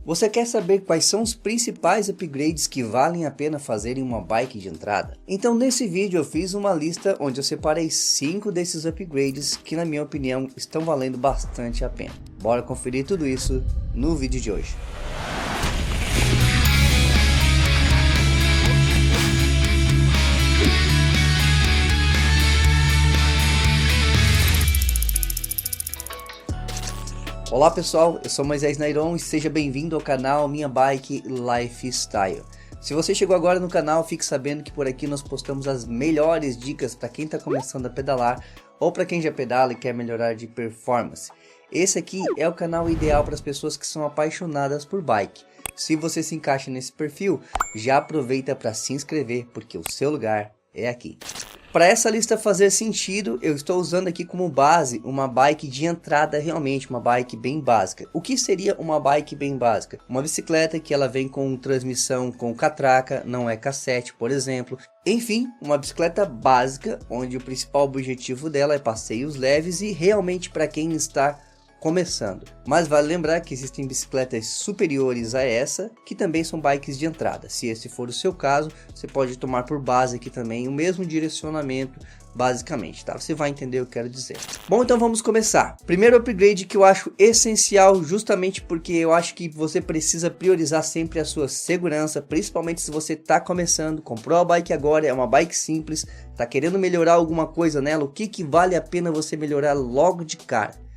Você quer saber quais são os principais upgrades que valem a pena fazer em uma bike de entrada? Então nesse vídeo eu fiz uma lista onde eu separei 5 desses upgrades que na minha opinião estão valendo bastante a pena. Bora conferir tudo isso no vídeo de hoje. Olá pessoal, eu sou Moisés Nairon e seja bem-vindo ao canal Minha Bike Lifestyle. Se você chegou agora no canal, fique sabendo que por aqui nós postamos as melhores dicas para quem está começando a pedalar ou para quem já pedala e quer melhorar de performance. Esse aqui é o canal ideal para as pessoas que são apaixonadas por bike. Se você se encaixa nesse perfil, já aproveita para se inscrever porque o seu lugar é aqui. Para essa lista fazer sentido, eu estou usando aqui como base uma bike de entrada realmente, uma bike bem básica. O que seria uma bike bem básica? Uma bicicleta que ela vem com transmissão com catraca, não é cassete, por exemplo. Enfim, uma bicicleta básica, onde o principal objetivo dela é passeios leves e realmente para quem está começando. Mas vale lembrar que existem bicicletas superiores a essa, que também são bikes de entrada. Se esse for o seu caso, você pode tomar por base aqui também o mesmo direcionamento, basicamente, tá? Você vai entender o que eu quero dizer. Bom, então vamos começar. Primeiro upgrade que eu acho essencial, justamente porque eu acho que você precisa priorizar sempre a sua segurança, principalmente se você está começando, comprou a bike agora, é uma bike simples, está querendo melhorar alguma coisa nela, o que vale a pena você melhorar logo de cara?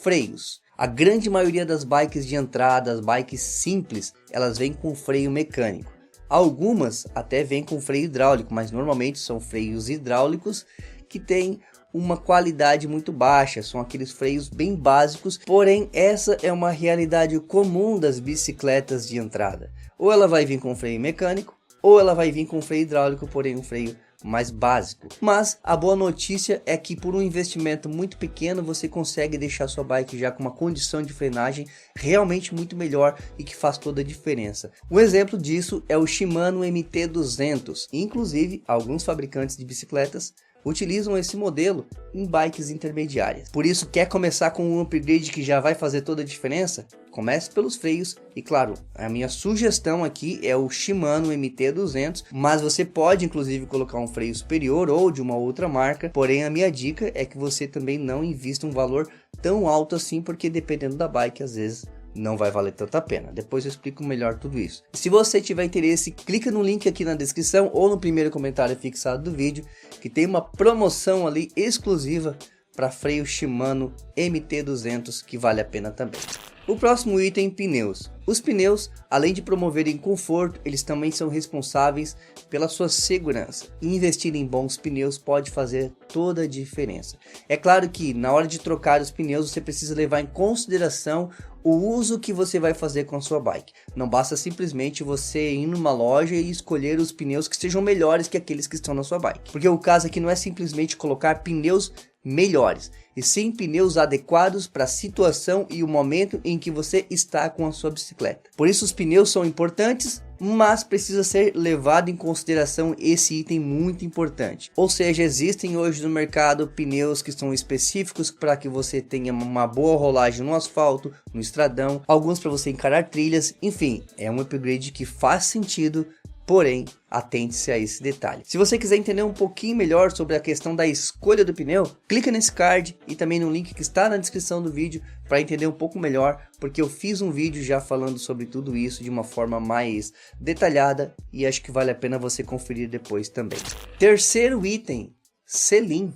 Freios. A grande maioria das bikes de entrada, as bikes simples, elas vêm com freio mecânico. Algumas até vêm com freio hidráulico, mas normalmente são freios hidráulicos que têm uma qualidade muito baixa, são aqueles freios bem básicos, porém essa é uma realidade comum das bicicletas de entrada. Ou ela vai vir com freio mecânico, ou ela vai vir com freio hidráulico, porém um freio mais básico. Mas a boa notícia é que por um investimento muito pequeno você consegue deixar sua bike já com uma condição de frenagem realmente muito melhor e que faz toda a diferença. Um exemplo disso é o Shimano MT-200. Inclusive alguns fabricantes de bicicletas utilizam esse modelo em bikes intermediárias. Por isso, quer começar com um upgrade que já vai fazer toda a diferença? Comece pelos freios e claro, a minha sugestão aqui é o Shimano MT-200, mas você pode inclusive colocar um freio superior ou de uma outra marca, porém a minha dica é que você também não invista um valor tão alto assim, porque dependendo da bike às vezes não vai valer tanta pena. Depois eu explico melhor tudo isso. Se você tiver interesse, clica no link aqui na descrição ou no primeiro comentário fixado do vídeo, que tem uma promoção ali exclusiva para freio Shimano MT-200 que vale a pena também. O próximo item, pneus. Os pneus, além de promoverem conforto, eles também são responsáveis pela sua segurança. E investir em bons pneus pode fazer toda a diferença. É claro que na hora de trocar os pneus você precisa levar em consideração o uso que você vai fazer com a sua bike. Não basta simplesmente você ir numa loja e escolher os pneus que sejam melhores que aqueles que estão na sua bike. Porque o caso aqui não é simplesmente colocar pneus melhores, e sim pneus adequados para a situação e o momento em que você está com a sua bicicleta. Por isso os pneus são importantes, mas precisa ser levado em consideração esse item muito importante. Ou seja, existem hoje no mercado pneus que são específicos para que você tenha uma boa rolagem no asfalto, no estradão, alguns para você encarar trilhas, enfim, é um upgrade que faz sentido. Porém, atente-se a esse detalhe. Se você quiser entender um pouquinho melhor sobre a questão da escolha do pneu, clica nesse card e também no link que está na descrição do vídeo para entender um pouco melhor, porque eu fiz um vídeo já falando sobre tudo isso de uma forma mais detalhada e acho que vale a pena você conferir depois também. Terceiro item, selim.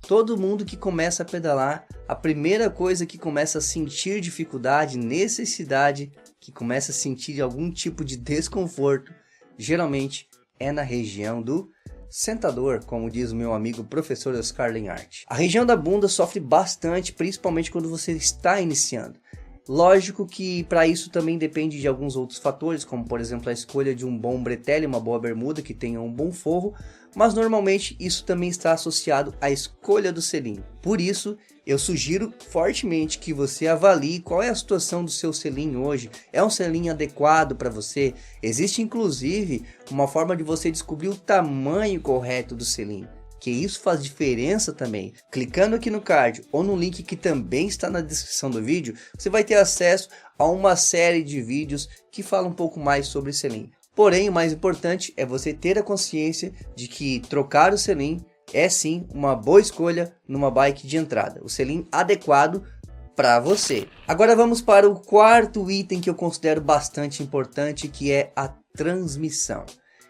Todo mundo que começa a pedalar, a primeira coisa que começa a sentir dificuldade, necessidade, que começa a sentir algum tipo de desconforto, geralmente é na região do sentador, como diz o meu amigo professor Oscar Lenhart. A região da bunda sofre bastante, principalmente quando você está iniciando. Lógico que para isso também depende de alguns outros fatores, como por exemplo a escolha de um bom bretelle, uma boa bermuda que tenha um bom forro, mas normalmente isso também está associado à escolha do selim. Por isso, eu sugiro fortemente que você avalie qual é a situação do seu selim hoje. É um selim adequado para você? Existe inclusive uma forma de você descobrir o tamanho correto do selim. que isso faz diferença também. Clicando aqui no card ou no link que também está na descrição do vídeo, você vai ter acesso a uma série de vídeos que falam um pouco mais sobre selim. Porém, o mais importante é você ter a consciência de que trocar o selim é sim uma boa escolha numa bike de entrada, o selim adequado para você. Agora vamos para o quarto item que eu considero bastante importante, que é a transmissão.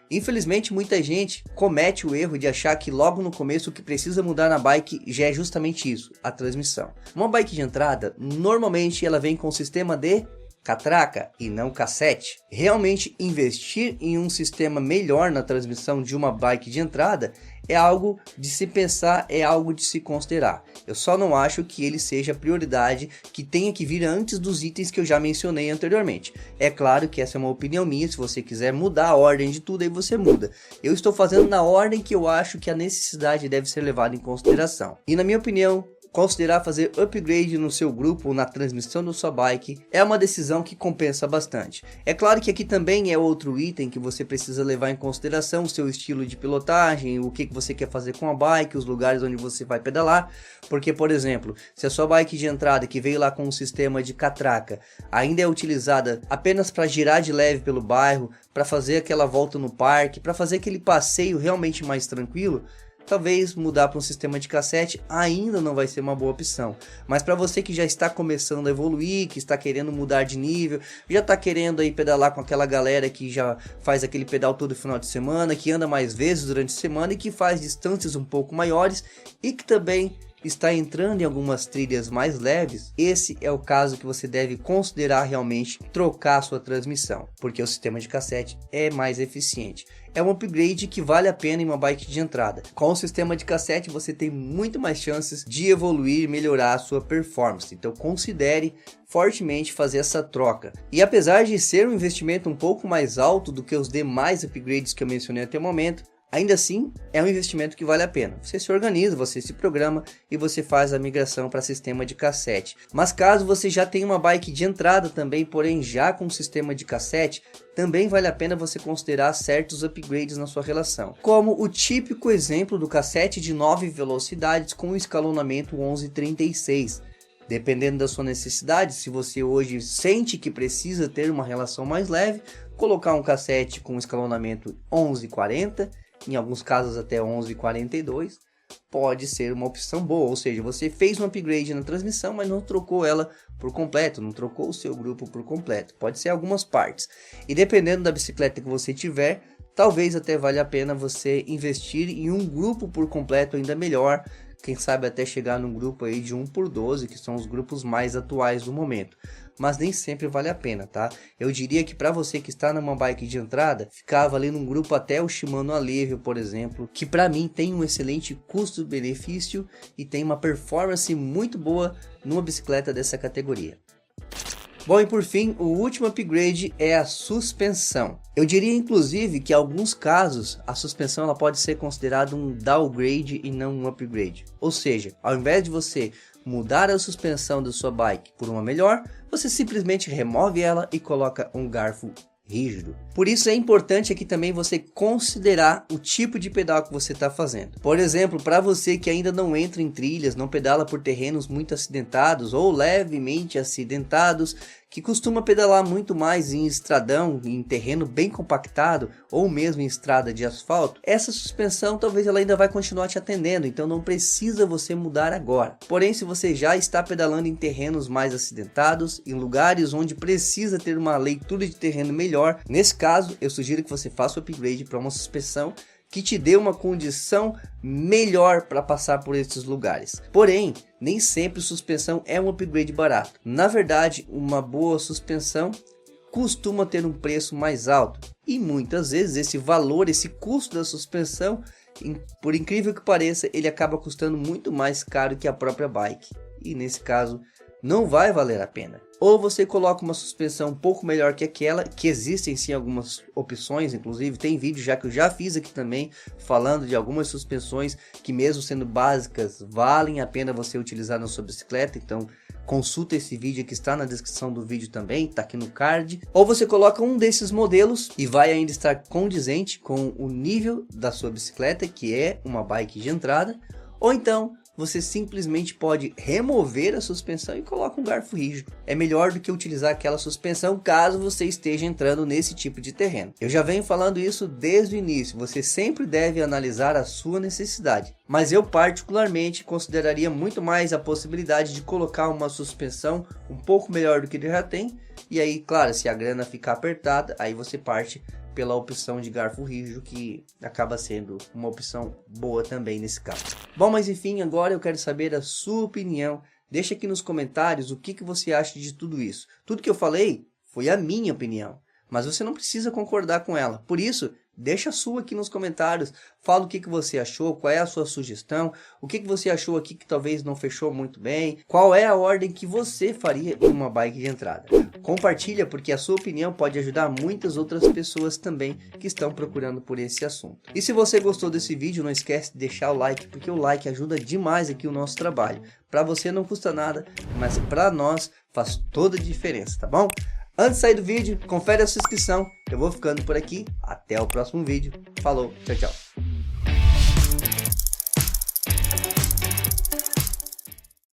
Infelizmente, muita gente comete o erro de achar que logo no começo o que precisa mudar na bike já é justamente isso, a transmissão. Uma bike de entrada, normalmente ela vem com o sistema de catraca e não cassete. Realmente investir em um sistema melhor na transmissão de uma bike de entrada é algo de se pensar, é algo de se considerar. Eu só não acho que ele seja a prioridade que tenha que vir antes dos itens que eu já mencionei anteriormente. É claro que essa é uma opinião minha, se você quiser mudar a ordem de tudo aí você muda. Eu estou fazendo na ordem que eu acho que a necessidade deve ser levada em consideração. E na minha opinião, considerar fazer upgrade no seu grupo ou na transmissão da sua bike é uma decisão que compensa bastante. É claro que aqui também é outro item que você precisa levar em consideração, o seu estilo de pilotagem, o que você quer fazer com a bike, os lugares onde você vai pedalar, porque por exemplo, se a sua bike de entrada que veio lá com um sistema de catraca ainda é utilizada apenas para girar de leve pelo bairro, para fazer aquela volta no parque, para fazer aquele passeio realmente mais tranquilo, talvez mudar para um sistema de cassete ainda não vai ser uma boa opção. Mas para você que já está começando a evoluir, que está querendo mudar de nível, já está querendo aí pedalar com aquela galera que já faz aquele pedal todo final de semana, que anda mais vezes durante a semana e que faz distâncias um pouco maiores e que também está entrando em algumas trilhas mais leves, esse é o caso que você deve considerar realmente trocar a sua transmissão, porque o sistema de cassete é mais eficiente. É um upgrade que vale a pena em uma bike de entrada. Com o sistema de cassete você tem muito mais chances de evoluir e melhorar a sua performance, então considere fortemente fazer essa troca. E apesar de ser um investimento um pouco mais alto do que os demais upgrades que eu mencionei até o momento, ainda assim, é um investimento que vale a pena. Você se organiza, você se programa e você faz a migração para sistema de cassete. Mas caso você já tenha uma bike de entrada também, porém já com sistema de cassete, também vale a pena você considerar certos upgrades na sua relação. Como o típico exemplo do cassete de 9 velocidades com o escalonamento 1136. Dependendo da sua necessidade, se você hoje sente que precisa ter uma relação mais leve, colocar um cassete com escalonamento 1140, em alguns casos até 1142, pode ser uma opção boa. Ou seja, você fez um upgrade na transmissão, mas não trocou ela por completo, não trocou o seu grupo por completo. Pode ser algumas partes. E dependendo da bicicleta que você tiver, talvez até valha a pena você investir em um grupo por completo ainda melhor. Quem sabe até chegar num grupo aí de 1x12, que são os grupos mais atuais do momento. Mas nem sempre vale a pena, tá? Eu diria que para você que está numa bike de entrada, ficava ali num grupo até o Shimano Alevio, por exemplo, que para mim tem um excelente custo-benefício e tem uma performance muito boa numa bicicleta dessa categoria. Bom, e por fim, o último upgrade é a suspensão. Eu diria inclusive que em alguns casos a suspensão ela pode ser considerada um downgrade e não um upgrade. Ou seja, ao invés de você mudar a suspensão da sua bike por uma melhor, você simplesmente remove ela e coloca um garfo rígido. Por isso é importante aqui também você considerar o tipo de pedal que você está fazendo. Por exemplo, para você que ainda não entra em trilhas, não pedala por terrenos muito acidentados ou levemente acidentados, que costuma pedalar muito mais em estradão, em terreno bem compactado ou mesmo em estrada de asfalto, essa suspensão talvez ela ainda vai continuar te atendendo, então não precisa você mudar agora. Porém, se você já está pedalando em terrenos mais acidentados, em lugares onde precisa ter uma leitura de terreno melhor, nesse caso eu sugiro que você faça o upgrade para uma suspensão que te dê uma condição melhor para passar por esses lugares. Porém, nem sempre suspensão é um upgrade barato. Na verdade, uma boa suspensão costuma ter um preço mais alto. E muitas vezes esse valor, esse custo da suspensão, por incrível que pareça, ele acaba custando muito mais caro que a própria bike. E nesse caso, não vai valer a pena. Ou você coloca uma suspensão um pouco melhor que aquela, que existem sim algumas opções, inclusive tem vídeo já que eu já fiz aqui também, falando de algumas suspensões que mesmo sendo básicas, valem a pena você utilizar na sua bicicleta, então consulta esse vídeo que está na descrição do vídeo também, tá aqui no card. Ou você coloca um desses modelos e vai ainda estar condizente com o nível da sua bicicleta, que é uma bike de entrada. Ou então você simplesmente pode remover a suspensão e coloca um garfo rígido. É melhor do que utilizar aquela suspensão caso você esteja entrando nesse tipo de terreno. Eu já venho falando isso desde o início, você sempre deve analisar a sua necessidade. Mas eu particularmente consideraria muito mais a possibilidade de colocar uma suspensão um pouco melhor do que ele já tem. E aí, claro, se a grana ficar apertada, aí você parte pela opção de garfo rígido, que acaba sendo uma opção boa também nesse caso. Bom, mas enfim, agora eu quero saber a sua opinião. Deixa aqui nos comentários o que você acha de tudo isso. Tudo que eu falei foi a minha opinião, mas você não precisa concordar com ela. Por isso, deixa a sua aqui nos comentários. Fala o que você achou, qual é a sua sugestão, o que você achou aqui que talvez não fechou muito bem, qual é a ordem que você faria em uma bike de entrada. Compartilha, porque a sua opinião pode ajudar muitas outras pessoas também que estão procurando por esse assunto. E se você gostou desse vídeo, não esquece de deixar o like, porque o like ajuda demais aqui o nosso trabalho. Para você não custa nada, mas para nós faz toda a diferença, tá bom? Antes de sair do vídeo, confere a sua inscrição. Eu vou ficando por aqui. Até o próximo vídeo. Falou, tchau, tchau.